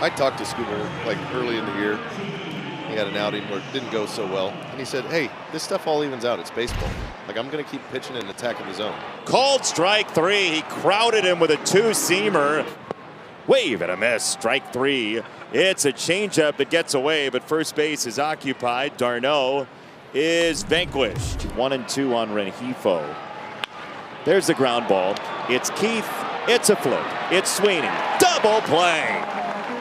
I talked to Skubal like early in the year. He had an outing where it didn't go so well. And he said, hey, this stuff all evens out. It's baseball. Like, I'm going to keep pitching and attacking the zone. Called strike three. He crowded him with a two-seamer. Wave and a miss. Strike three. It's a changeup that gets away, but first base is occupied. Darno is vanquished. 1-2 on Rengifo. There's the ground ball. It's Keith. It's a flip. It's Sweeney. Double play.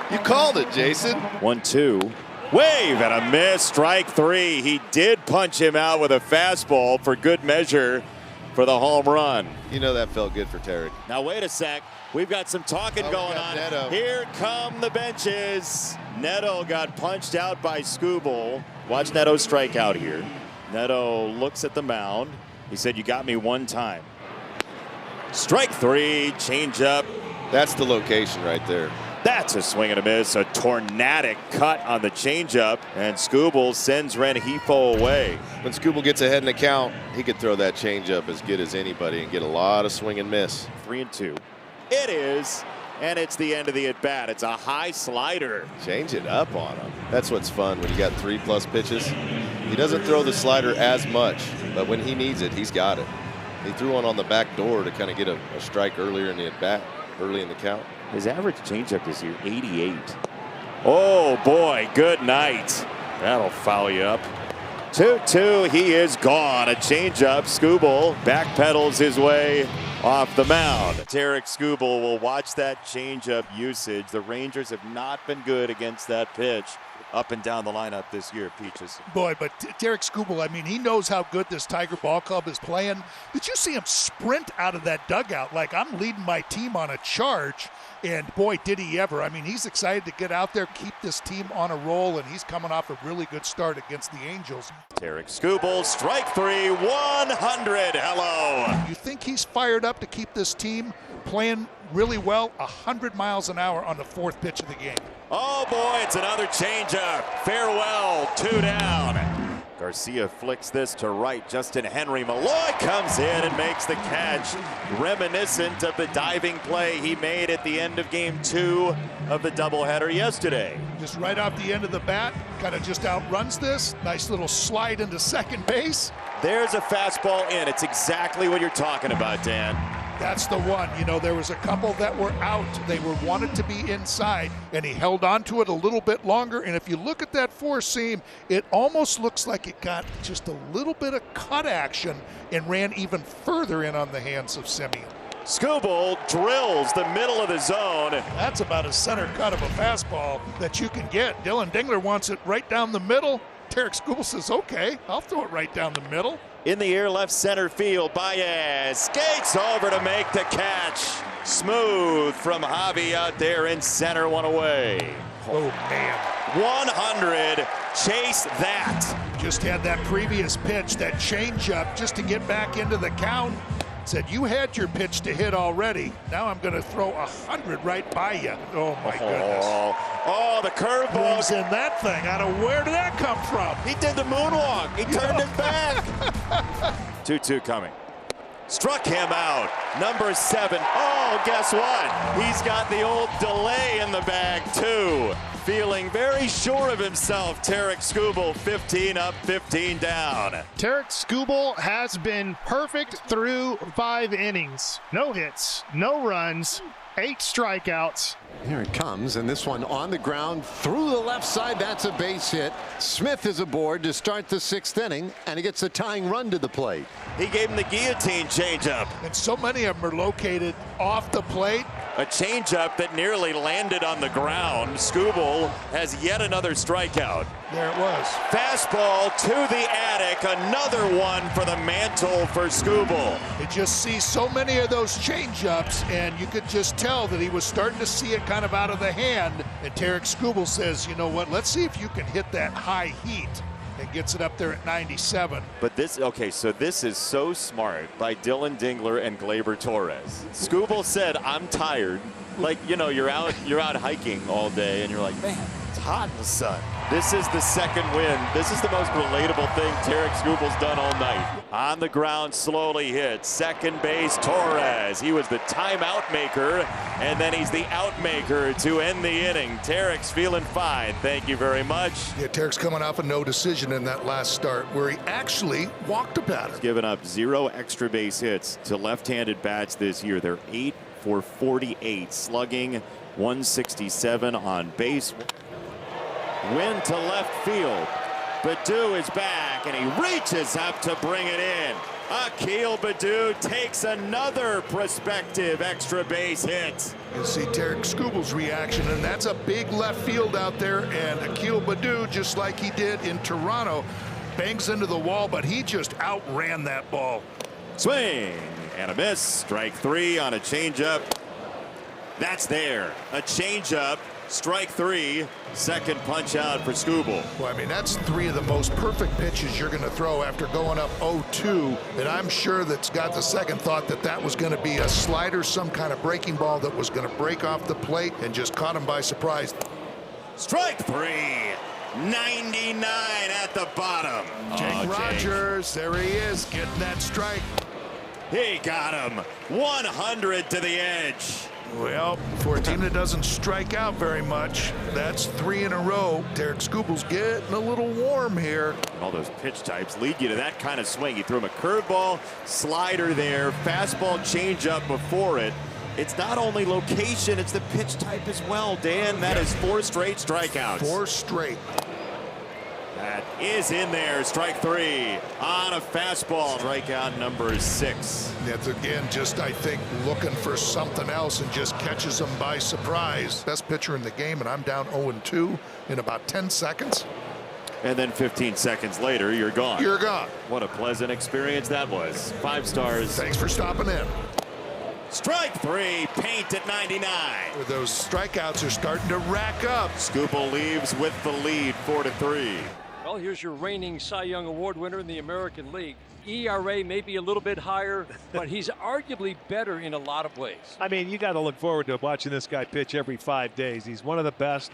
You called it, Jason. 1-2. Wave and a miss. Strike three. He did punch him out with a fastball for good measure for the home run. You know that felt good for Tarik. Now wait a sec. We've got some talking going on. Neto. Here come the benches. Neto got punched out by Skubal. Watch Neto strike out here. Neto looks at the mound. He said, you got me one time. Strike three. Changeup. That's the location right there. That's a swing and a miss. A tornadic cut on the changeup. And Skubal sends Rengifo away. When Skubal gets ahead in the count, he could throw that changeup as good as anybody and get a lot of swing and miss. 3-2. It is, and it's the end of the at-bat. It's a high slider. Change it up on him. That's what's fun when you got 3+ pitches. He doesn't throw the slider as much, but when he needs it, he's got it. He threw one on the back door to kind of get a strike earlier in the at-bat, early in the count. His average changeup this year, 88. Oh, boy, good night. That'll foul you up. 2-2, he is gone. A changeup. Skubal backpedals his way off the mound. Tarik Skubal will watch that changeup usage. The Rangers have not been good against that pitch up and down the lineup this year, Peaches. Boy, but Tarik Skubal, I mean, he knows how good this Tiger Ball Club is playing. Did you see him sprint out of that dugout like I'm leading my team on a charge? And boy, did he ever. I mean, he's excited to get out there, keep this team on a roll, and he's coming off a really good start against the Angels. Tarik Skubal, strike three, 100. Hello. You think he's fired up to keep this team playing really well? 100 miles an hour on the fourth pitch of the game. Oh boy, it's another changeup. Farewell, 2 down. Garcia flicks this to right. Justin Henry Malloy comes in and makes the catch, reminiscent of the diving play he made at the end of game 2 of the doubleheader yesterday. Just right off the end of the bat, kind of just outruns this. Nice little slide into second base. There's a fastball in. It's exactly what you're talking about, Dan. That's the one. You know, there was a couple that were out. They wanted to be inside, and he held on to it a little bit longer. And if you look at that four seam, it almost looks like it got just a little bit of cut action and ran even further in on the hands of Semien. Skubal drills the middle of the zone. That's about a center cut of a fastball that you can get. Dylan Dingler wants it right down the middle. Tarik Skubal says, okay, I'll throw it right down the middle. In the air, left center field. Baez skates over to make the catch. Smooth from Javi out there in center, one away. Oh, man. 100. Chase that. Just had that previous pitch, that changeup, just to get back into the count. Said, you had your pitch to hit already. Now I'm going to throw 100 right by you. Oh, my goodness. Oh, the curveball. In that thing. Out of where did that come from? He did the moonwalk. He turned his back. 2-2 coming. Struck him out. Number 7. Oh, guess what? He's got the old delay in the bag, too. Feeling very sure of himself, Tarik Skubal, 15 up, 15 down. Tarik Skubal has been perfect through 5 innings. No hits, no runs, 8 strikeouts. Here it comes, and this one on the ground through the left side. That's a base hit. Smith is aboard to start the 6th inning, and he gets a tying run to the plate. He gave him the guillotine changeup. And so many of them are located off the plate. A changeup that nearly landed on the ground. Skubal has yet another strikeout. There it was. Fastball to the attic. Another one for the mantle for Skubal. You just see so many of those changeups, and you could just tell that he was starting to see it kind of out of the hand. And Tarik Skubal says, you know what, let's see if you can hit that high heat. And gets it up there at 97. But this, okay, so this is so smart by Dylan Dingler and Gleyber Torres. Skubal said, I'm tired. Like, you know, you're out hiking all day and you're like, man, it's hot in the sun. This is the second win. This is the most relatable thing Tarik Skubal's done all night. On the ground, slowly hit. Second base, Torres. He was the timeout maker, and then he's the out maker to end the inning. Tarik's feeling fine. Thank you very much. Yeah, Tarik's coming off a no decision in that last start where he actually walked a batter. Given up 0 extra base hits to left-handed bats this year. They're 8 for 48, slugging 167 on base. Win to left field. Baddoo is back, and he reaches up to bring it in. Akil Baddoo takes another prospective extra base hit. You see Tarik Skubal's reaction, and that's a big left field out there, and Akil Baddoo, just like he did in Toronto, bangs into the wall, but he just outran that ball. Swing and a miss. Strike 3 on a changeup. That's there. A changeup. Strike 3, second punch out for Skubal. Well, I mean, that's 3 of the most perfect pitches you're going to throw after going up 0-2, and I'm sure that's got the second thought that that was going to be a slider, some kind of breaking ball that was going to break off the plate, and just caught him by surprise. Strike 3, 99 at the bottom. Jake Rogers, there he is, getting that strike. He got him, 100 to the edge. Well, for a team that doesn't strike out very much, that's 3 in a row. Tarik Skubal's getting a little warm here. All those pitch types lead you to that kind of swing. You threw him a curveball, slider there, fastball changeup before it. It's not only location, it's the pitch type as well, Dan. That is 4 straight strikeouts. 4 straight. That is in there. Strike 3 on a fastball. Strikeout number 6. That's again just, I think, looking for something else and just catches them by surprise. Best pitcher in the game, and I'm down 0-2 in about 10 seconds. And then 15 seconds later, you're gone. You're gone. What a pleasant experience that was. 5 stars. Thanks for stopping in. Strike 3, paint at 99. Those strikeouts are starting to rack up. Skubal leaves with the lead, 4-3. Well, here's your reigning Cy Young Award winner in the American League. ERA may be a little bit higher, but he's arguably better in a lot of ways. I mean, you got to look forward to watching this guy pitch every 5 days. He's one of the best.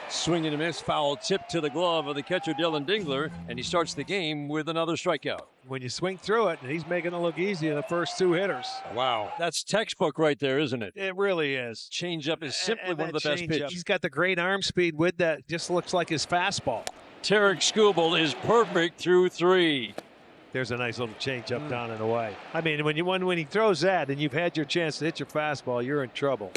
Swing and a miss, foul tip to the glove of the catcher Dylan Dingler, and he starts the game with another strikeout. When you swing through it, he's making it look easy in the first 2 hitters. Wow, that's textbook right there, isn't it? It really is. Changeup is simply one of the best pitches. He's got the great arm speed with that. Just looks like his fastball. Tarik Skubal is perfect through 3. There's a nice little changeup down and away. I mean, when he throws that and you've had your chance to hit your fastball, you're in trouble.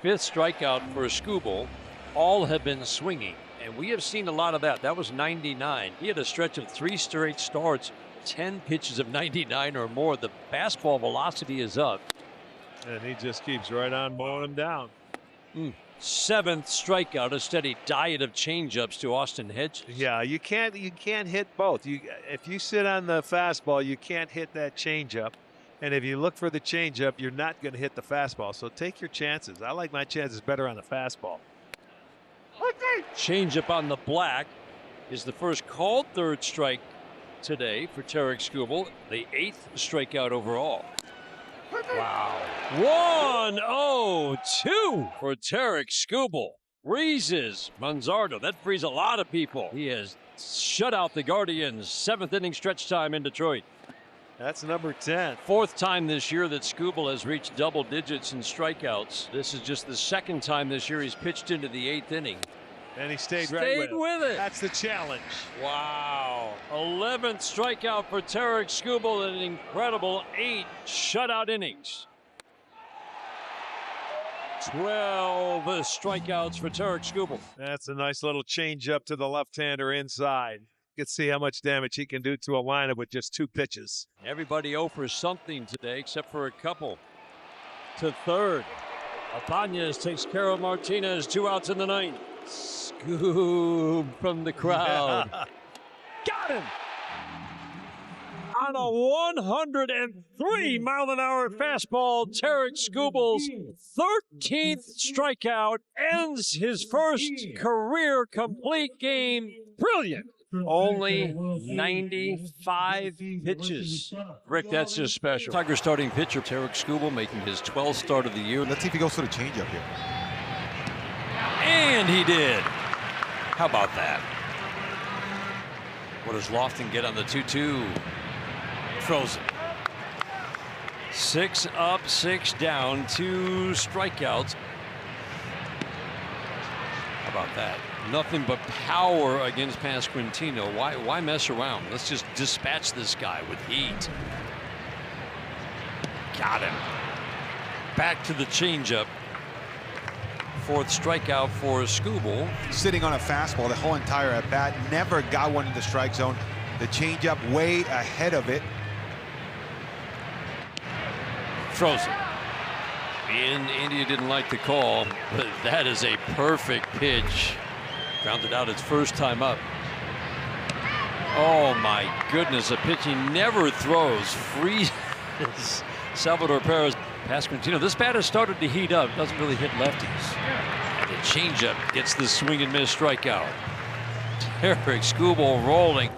5th strikeout for Skubal. All have been swinging, and we have seen a lot of that. That was 99. He had a stretch of 3 straight starts, 10 pitches of 99 or more. The fastball velocity is up. And he just keeps right on mowing him down. 7th strikeout, a steady diet of changeups to Austin Hedges. Yeah, you can't hit both. If you sit on the fastball, you can't hit that changeup. And if you look for the changeup, you're not going to hit the fastball. So take your chances. I like my chances better on the fastball. Changeup on the black is the first called 3rd strike today for Tarik Skubal, the 8th strikeout overall. Wow. 1-0-2 for Tarik Skubal. Freezes Manzardo. That frees a lot of people. He has shut out the Guardians. 7th inning stretch time in Detroit. That's number 10. 4th time this year that Skubal has reached double digits in strikeouts. This is just the 2nd time this year he's pitched into the 8th inning. And he stayed right with it. That's the challenge. Wow. 11th strikeout for Tarik Skubal, an incredible 8 shutout innings. 12 strikeouts for Tarik Skubal. That's a nice little changeup to the left-hander inside. You can see how much damage he can do to a lineup with just 2 pitches. Everybody offers something today except for a couple. To 3rd. Apañez takes care of Martinez. 2 outs in the 9th. Scoob from the crowd. Got him! On a 103-mile-an-hour fastball, Tarik Skubal's 13th strikeout ends his first career complete game. Brilliant. Only 95 pitches. Rick, that's just special. Tiger starting pitcher Tarik Skubal making his 12th start of the year. Let's see if he goes for the changeup here. And he did. How about that? What does Lofton get on the 2-2? Throws it. 6 up, 6 down, 2 strikeouts. How about that? Nothing but power against Pasquantino. Why mess around? Let's just dispatch this guy with heat. Got him. Back to the changeup. 4th strikeout for Skubal. Sitting on a fastball the whole entire at bat, never got one in the strike zone. The changeup way ahead of it. Throws it. And India didn't like the call, but that is a perfect pitch. Grounded out its first time up. Oh my goodness, a pitch he never throws. Freezes Salvador Perez. Pasquantino, this bat has started to heat up. Doesn't really hit lefties. And the changeup gets the swing and miss strikeout. Tarik Skubal rolling.